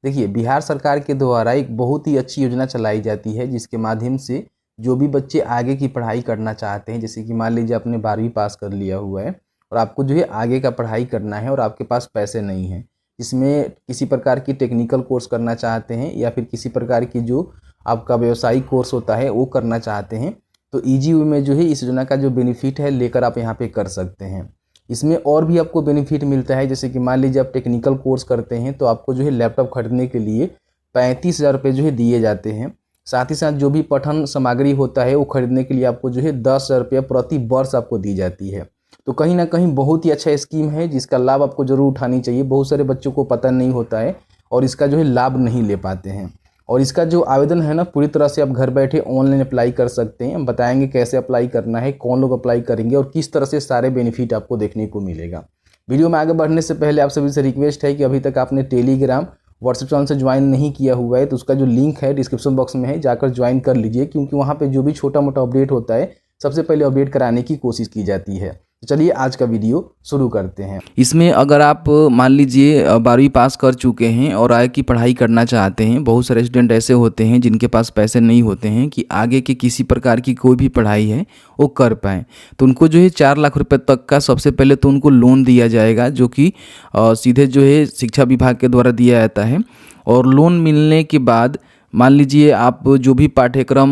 देखिए, बिहार सरकार के द्वारा एक बहुत ही अच्छी योजना चलाई जाती है जिसके माध्यम से जो भी बच्चे आगे की पढ़ाई करना चाहते हैं, जैसे कि मान लीजिए आपने 12वीं पास कर लिया हुआ है और आपको जो है आगे का पढ़ाई करना है और आपके पास पैसे नहीं हैं, इसमें किसी प्रकार की टेक्निकल कोर्स करना चाहते हैं या फिर किसी प्रकार की जो आपका व्यावसायिक कोर्स होता है वो करना चाहते हैं, तो ईजी वे में जो है इस योजना का जो बेनिफिट है लेकर आप यहाँ पे कर सकते हैं। इसमें और भी आपको बेनिफिट मिलता है, जैसे कि मान लीजिए आप टेक्निकल कोर्स करते हैं तो आपको जो है लैपटॉप खरीदने के लिए 35,000 रुपये जो है दिए जाते हैं। साथ ही साथ जो भी पठन सामग्री होता है वो खरीदने के लिए आपको जो है 10,000 रुपये प्रति वर्ष आपको दी जाती है। तो कहीं ना कहीं बहुत ही अच्छा स्कीम है जिसका लाभ आपको ज़रूर उठानी चाहिए। बहुत सारे बच्चों को पता नहीं होता है और इसका जो है लाभ नहीं ले पाते हैं। और इसका जो आवेदन है ना, पूरी तरह से आप घर बैठे ऑनलाइन अप्लाई कर सकते हैं। हम बताएंगे कैसे अप्लाई करना है, कौन लोग अप्लाई करेंगे और किस तरह से सारे बेनिफिट आपको देखने को मिलेगा। वीडियो में आगे बढ़ने से पहले आप सभी से रिक्वेस्ट है कि अभी तक आपने टेलीग्राम व्हाट्सएप चैनल से ज्वाइन नहीं किया हुआ है तो उसका जो लिंक है डिस्क्रिप्शन बॉक्स में है, जाकर ज्वाइन कर लीजिए, क्योंकि वहाँ पर जो भी छोटा मोटा अपडेट होता है सबसे पहले अपडेट कराने की कोशिश की जाती है। तो चलिए आज का वीडियो शुरू करते हैं। इसमें अगर आप मान लीजिए 12वीं पास कर चुके हैं और आगे की पढ़ाई करना चाहते हैं, बहुत सारे स्टूडेंट ऐसे होते हैं जिनके पास पैसे नहीं होते हैं कि आगे की किसी प्रकार की कोई भी पढ़ाई है वो कर पाएँ, तो उनको जो है 4 लाख रुपए तक का सबसे पहले तो उनको लोन दिया जाएगा, जो कि सीधे जो है शिक्षा विभाग के द्वारा दिया जाता है। और लोन मिलने के बाद मान लीजिए आप जो भी पाठ्यक्रम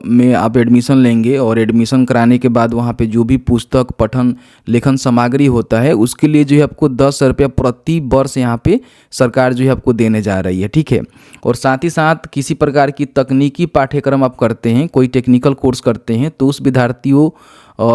में आप एडमिशन लेंगे और एडमिशन कराने के बाद वहाँ पे जो भी पुस्तक पठन लेखन सामग्री होता है उसके लिए जो है आपको 10 रुपया प्रति वर्ष यहाँ पे सरकार जो है आपको देने जा रही है, ठीक है। और साथ ही साथ किसी प्रकार की तकनीकी पाठ्यक्रम आप करते हैं, कोई टेक्निकल कोर्स करते हैं, तो उस विद्यार्थियों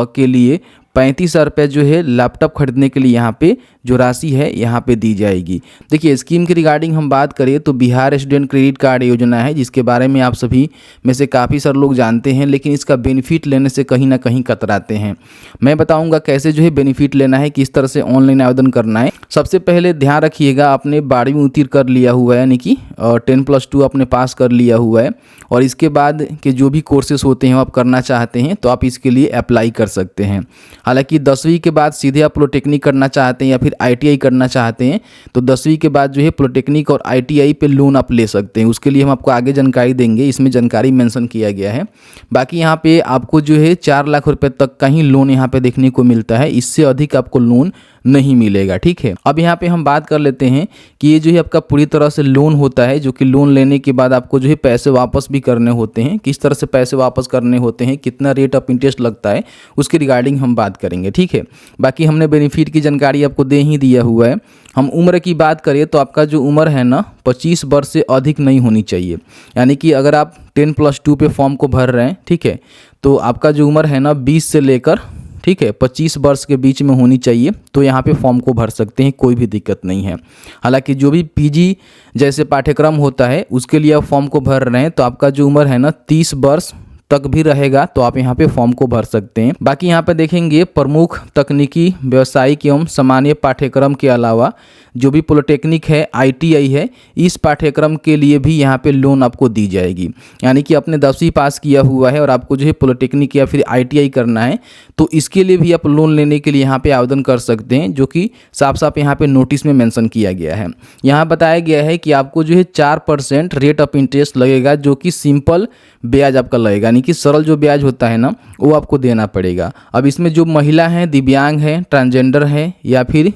के लिए 35,000 रुपये जो है लैपटॉप खरीदने के लिए यहाँ पे जो राशि है यहाँ पे दी जाएगी। देखिए, स्कीम के रिगार्डिंग हम बात करें तो बिहार स्टूडेंट क्रेडिट कार्ड योजना है जिसके बारे में आप सभी में से काफ़ी सारे लोग जानते हैं, लेकिन इसका बेनिफिट लेने से कहीं ना कहीं कतराते हैं। मैं बताऊंगा कैसे जो है बेनिफिट लेना है, किस तरह से ऑनलाइन आवेदन करना है। सबसे पहले ध्यान रखिएगा, आपने 12वीं उत्तीर्ण कर लिया हुआ है, यानी कि 10+2 आपने पास कर लिया हुआ है और इसके बाद के जो भी कोर्सेस होते हैं वो आप करना चाहते हैं तो आप इसके लिए अप्लाई कर सकते हैं। हालांकि 10वीं के बाद सीधे आप पॉलिटेक्निक करना चाहते हैं या फिर ITI करना चाहते हैं तो 10वीं के बाद जो है पॉलिटेक्निक और ITI पे लोन आप ले सकते हैं। उसके लिए हम आपको आगे जानकारी देंगे, इसमें जानकारी मेंशन किया गया है। बाकी यहाँ पे आपको जो है 4 लाख रुपए तक का ही लोन यहाँ पे देखने को मिलता है, इससे अधिक आपको लोन नहीं मिलेगा, ठीक है। अब यहाँ पे हम बात कर लेते हैं कि ये जो है आपका पूरी तरह से लोन होता है, जो कि लोन लेने के बाद आपको जो है पैसे वापस भी करने होते हैं। किस तरह से पैसे वापस करने होते हैं, कितना रेट ऑफ इंटरेस्ट लगता है, उसके रिगार्डिंग हम बात करेंगे, ठीक है। बाकी हमने बेनिफिट की जानकारी आपको दे ही दिया हुआ है। हम उम्र की बात करें तो आपका जो उम्र है ना 25 वर्ष से अधिक नहीं होनी चाहिए, यानी कि अगर आप 10+2 पे फॉर्म को भर रहे हैं, ठीक है, तो आपका जो उम्र है ना 20 से लेकर, ठीक है, 25 वर्ष के बीच में होनी चाहिए, तो यहाँ पे फॉर्म को भर सकते हैं, कोई भी दिक्कत नहीं है। हालांकि जो भी PG जैसे पाठ्यक्रम होता है उसके लिए आप फॉर्म को भर रहे हैं तो आपका जो उम्र है ना 30 वर्ष तक भी रहेगा, तो आप यहाँ पे फॉर्म को भर सकते हैं। बाकी यहाँ पे देखेंगे प्रमुख तकनीकी व्यावसायिक एवं सामान्य पाठ्यक्रम के अलावा जो भी पॉलिटेक्निक है, ITI है, इस पाठ्यक्रम के लिए भी यहाँ पे लोन आपको दी जाएगी। यानी कि आपने 10वीं पास किया हुआ है और आपको जो है पॉलिटेक्निक या फिर ITI करना है तो इसके लिए भी आप लोन लेने के लिए यहाँ पे आवेदन कर सकते हैं, जो कि साफ साफ यहाँ पे नोटिस में मेंशन किया गया है। यहाँ बताया गया है कि आपको जो है 4% रेट ऑफ इंटरेस्ट लगेगा, जो कि सिंपल ब्याज आपका लगेगा, यानी कि सरल जो ब्याज होता है ना वो आपको देना पड़ेगा। अब इसमें जो महिला हैं, दिव्यांग हैं, ट्रांसजेंडर हैं या फिर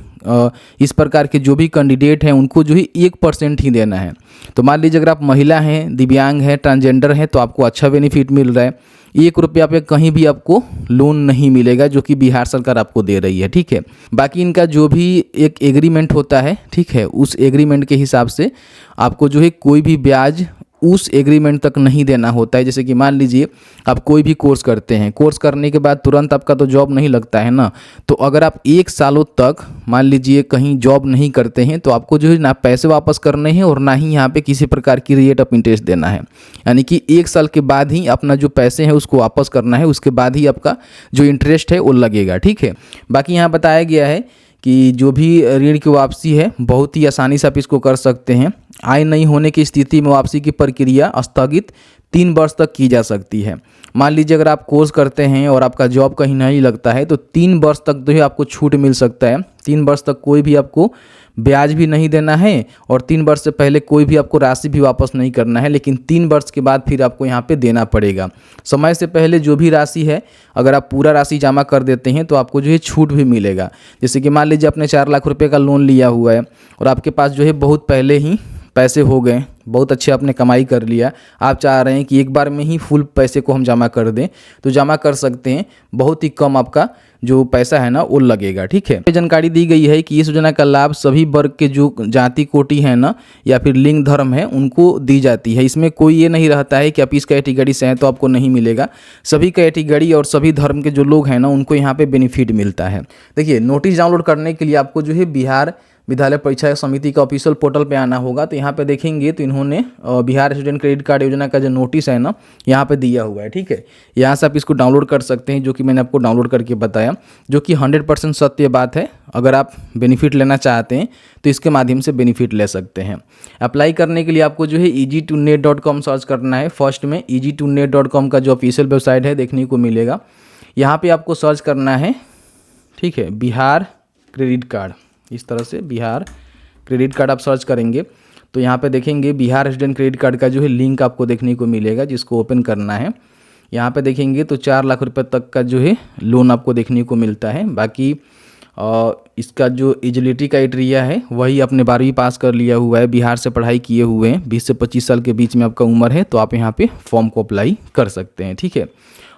इस प्रकार के जो भी कैंडिडेट हैं उनको जो है 1% ही देना है। तो मान लीजिए अगर आप महिला हैं, दिव्यांग हैं, ट्रांसजेंडर हैं तो आपको अच्छा बेनिफिट मिल रहा है। 1 रुपया पे कहीं भी आपको लोन नहीं मिलेगा, जो कि बिहार सरकार आपको दे रही है, ठीक है। बाकी इनका जो भी एक एग्रीमेंट होता है, ठीक है, उस एग्रीमेंट के हिसाब से आपको जो है कोई भी ब्याज उस एग्रीमेंट तक नहीं देना होता है। जैसे कि मान लीजिए आप कोई भी कोर्स करते हैं, कोर्स करने के बाद तुरंत आपका तो जॉब नहीं लगता है ना, तो अगर आप 1 सालों तक मान लीजिए कहीं जॉब नहीं करते हैं तो आपको जो है ना पैसे वापस करने हैं और ना ही यहाँ पे किसी प्रकार की रेट ऑफ इंटरेस्ट देना है। यानी कि 1 साल के बाद ही अपना जो पैसे हैं उसको वापस करना है, उसके बाद ही आपका जो इंटरेस्ट है वो लगेगा, ठीक है। बाकी यहाँ बताया गया है कि जो भी ऋण की वापसी है बहुत ही आसानी से आप इसको कर सकते हैं। आय नहीं होने की स्थिति में वापसी की प्रक्रिया स्थगित 3 वर्ष तक की जा सकती है। मान लीजिए अगर आप कोर्स करते हैं और आपका जॉब कहीं नहीं लगता है तो 3 वर्ष तक जो है आपको छूट मिल सकता है। 3 वर्ष तक कोई भी आपको ब्याज भी नहीं देना है और 3 वर्ष से पहले कोई भी आपको राशि भी वापस नहीं करना है, लेकिन 3 वर्ष के बाद फिर आपको यहाँ पे देना पड़ेगा। समय से पहले जो भी राशि है अगर आप पूरा राशि जमा कर देते हैं तो आपको जो है छूट भी मिलेगा। जैसे कि मान लीजिए आपने 4 लाख रुपये का लोन लिया हुआ है और आपके पास जो है बहुत पहले ही पैसे हो गए, बहुत अच्छे आपने कमाई कर लिया, आप चाह रहे हैं कि एक बार में ही फुल पैसे को हम जमा कर दें, तो जमा कर सकते हैं। बहुत ही कम आपका जो पैसा है ना वो लगेगा, ठीक है। जानकारी दी गई है कि इस योजना का लाभ सभी वर्ग के जो जाति कोटि है ना या फिर लिंग धर्म है उनको दी जाती है। इसमें कोई ये नहीं रहता है कि आप इस कैटेगरी से हैं तो आपको नहीं मिलेगा। सभी कैटेगरी और सभी धर्म के जो लोग हैं ना उनको यहाँ पे बेनिफिट मिलता है। देखिए, नोटिस डाउनलोड करने के लिए आपको जो है बिहार विद्यालय परीक्षा समिति का ऑफिशियल पोर्टल पे आना होगा। तो यहाँ पे देखेंगे तो इन्होंने बिहार स्टूडेंट क्रेडिट कार्ड योजना का जो नोटिस है ना यहाँ पे दिया हुआ है, ठीक है। यहाँ से आप इसको डाउनलोड कर सकते हैं, जो कि मैंने आपको डाउनलोड करके बताया, जो कि 100% सत्य बात है। अगर आप बेनिफिट लेना चाहते हैं तो इसके माध्यम से बेनिफिट ले सकते हैं। अप्लाई करने के लिए आपको जो है easy2net.com सर्च करना है। फर्स्ट में easy2net.com का जो ऑफिशियल वेबसाइट है देखने को मिलेगा। यहाँ पर आपको सर्च करना है, ठीक है, बिहार क्रेडिट कार्ड। इस तरह से बिहार क्रेडिट कार्ड आप सर्च करेंगे तो यहाँ पे देखेंगे बिहार स्टूडेंट क्रेडिट कार्ड का जो है लिंक आपको देखने को मिलेगा, जिसको ओपन करना है। यहाँ पे देखेंगे तो 4 लाख रुपए तक का जो है लोन आपको देखने को मिलता है। बाकी इसका जो एलिजिबिलिटी क्राइटेरिया है वही आपने 12वीं पास कर लिया हुआ है, बिहार से पढ़ाई किए हुए हैं, 20 से 25 साल के बीच में आपका उम्र है, तो आप यहाँ पे फॉर्म को अप्लाई कर सकते हैं, ठीक है।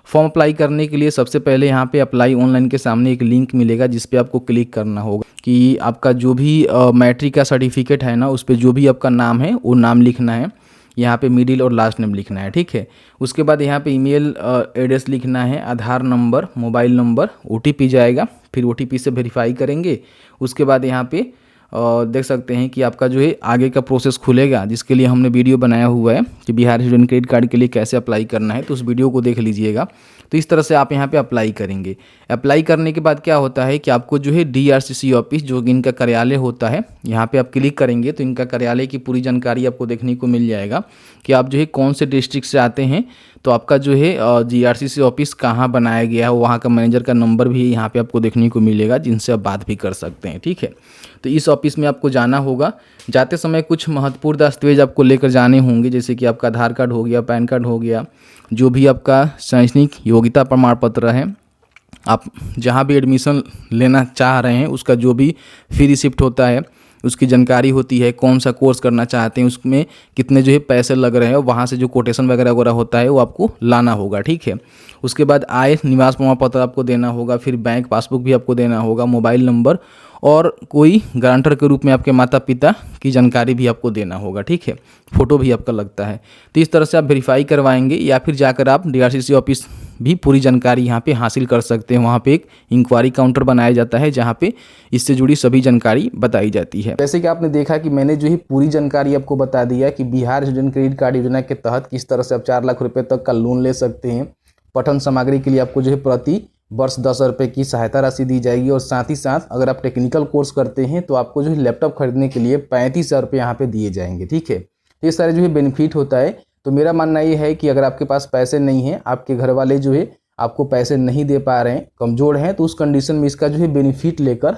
फॉर्म अप्लाई करने के लिए सबसे पहले यहाँ पे अप्लाई ऑनलाइन के सामने एक लिंक मिलेगा जिस पे आपको क्लिक करना होगा कि आपका जो भी मैट्रिक का सर्टिफिकेट है ना उस पर जो भी आपका नाम है वो नाम लिखना है। यहाँ पे मिडिल और लास्ट नेम लिखना है, ठीक है। उसके बाद यहाँ पे ईमेल एड्रेस लिखना है, आधार नंबर, मोबाइल नंबर, OTP जाएगा, फिर OTP से वेरीफाई करेंगे। उसके बाद यहाँ पे देख सकते हैं कि आपका जो है आगे का प्रोसेस खुलेगा, जिसके लिए हमने वीडियो बनाया हुआ है कि बिहार स्टूडेंट क्रेडिट कार्ड के लिए कैसे अप्लाई करना है, तो उस वीडियो को देख लीजिएगा। तो इस तरह से आप यहाँ पे अप्लाई करेंगे। अप्लाई करने के बाद क्या होता है कि आपको जो है DRCC ऑफिस जो कि इनका कार्यालय होता है, यहाँ पे आप क्लिक करेंगे तो इनका कार्यालय की पूरी जानकारी आपको देखने को मिल जाएगा कि आप जो है कौन से डिस्ट्रिक्ट से आते हैं, तो आपका जो है DRCC ऑफिस कहाँ बनाया गया है, वहाँ का मैनेजर का नंबर भी यहाँ पे आपको देखने को मिलेगा, जिनसे आप बात भी कर सकते हैं, ठीक है। तो इस ऑफिस में आपको जाना होगा। जाते समय कुछ महत्वपूर्ण दस्तावेज आपको लेकर जाने होंगे, जैसे कि आपका आधार कार्ड हो गया, पैन कार्ड हो गया, जो भी आपका शैक्षणिक योग्यता प्रमाण पत्र है, आप जहाँ भी एडमिशन लेना चाह रहे हैं उसका जो भी फी रिसिप्ट होता है उसकी जानकारी होती है, कौन सा कोर्स करना चाहते हैं, उसमें कितने जो है पैसे लग रहे हैं, वहाँ से जो कोटेशन वगैरह वगैरह होता है वो आपको लाना होगा, ठीक है। उसके बाद आय निवास प्रमाण पत्र आपको देना होगा, फिर बैंक पासबुक भी आपको देना होगा, मोबाइल नंबर और कोई गारंटर के रूप में आपके माता पिता की जानकारी भी आपको देना होगा, ठीक है। फ़ोटो भी आपका लगता है। तो इस तरह से आप वेरीफाई करवाएंगे या फिर जाकर आप DRCC ऑफिस भी पूरी जानकारी यहाँ पे हासिल कर सकते हैं। वहाँ पे एक इंक्वायरी काउंटर बनाया जाता है जहाँ पे इससे जुड़ी सभी जानकारी बताई जाती है। जैसे कि आपने देखा कि मैंने जो है पूरी जानकारी आपको बता दिया कि बिहार स्टूडेंट क्रेडिट कार्ड योजना के तहत किस तरह से आप 4 लाख रुपए तक का लोन ले सकते हैं। पठन सामग्री के लिए आपको जो है प्रति वर्ष 10,000 रुपये की सहायता राशि दी जाएगी और साथ ही साथ अगर आप टेक्निकल कोर्स करते हैं तो आपको जो है लैपटॉप खरीदने के लिए 35,000 रुपये यहाँ पे दिए जाएंगे, ठीक है। ये सारे जो है बेनिफिट होता है। तो मेरा मानना ये है कि अगर आपके पास पैसे नहीं हैं, आपके घर वाले जो है आपको पैसे नहीं दे पा रहे हैं, कमज़ोर हैं, तो उस कंडीशन में इसका जो है बेनिफिट लेकर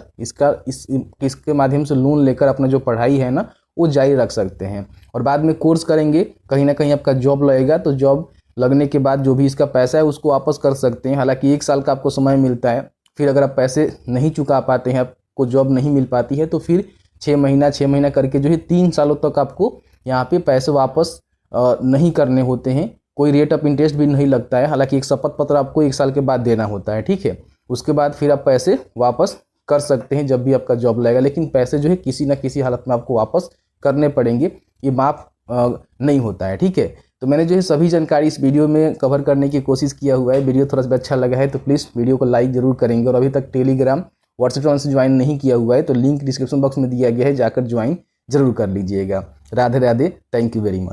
इसके माध्यम से लोन लेकर अपना जो पढ़ाई है ना वो जारी रख सकते हैं। और बाद में कोर्स करेंगे, कहीं ना कहीं आपका जॉब लगेगा, तो जॉब लगने के बाद जो भी इसका पैसा है उसको वापस कर सकते हैं। हालांकि 1 साल का आपको समय मिलता है। फिर अगर आप पैसे नहीं चुका पाते हैं, आपको जॉब नहीं मिल पाती है, तो फिर 6 महीना करके जो है 3 सालों तक आपको यहाँ पे पैसे वापस नहीं करने होते हैं। कोई रेट ऑफ इंटरेस्ट भी नहीं लगता है। हालांकि एक शपथ पत्र आपको 1 साल के बाद देना होता है, ठीक है। उसके बाद फिर आप पैसे वापस कर सकते हैं जब भी आपका जॉब लगेगा, लेकिन पैसे जो है किसी न किसी हालत में आपको वापस करने पड़ेंगे, ये माफ़ नहीं होता है, ठीक है। तो मैंने जो है सभी जानकारी इस वीडियो में कवर करने की कोशिश किया हुआ है। वीडियो थोड़ा सा अच्छा लगा है तो प्लीज़ वीडियो को लाइक जरूर करेंगे। और अभी तक टेलीग्राम व्हाट्सएप से ज्वाइन नहीं किया हुआ है तो लिंक डिस्क्रिप्शन बॉक्स में दिया गया है, जाकर ज्वाइन जरूर कर लीजिएगा। Radhe Radhe, thank you very much.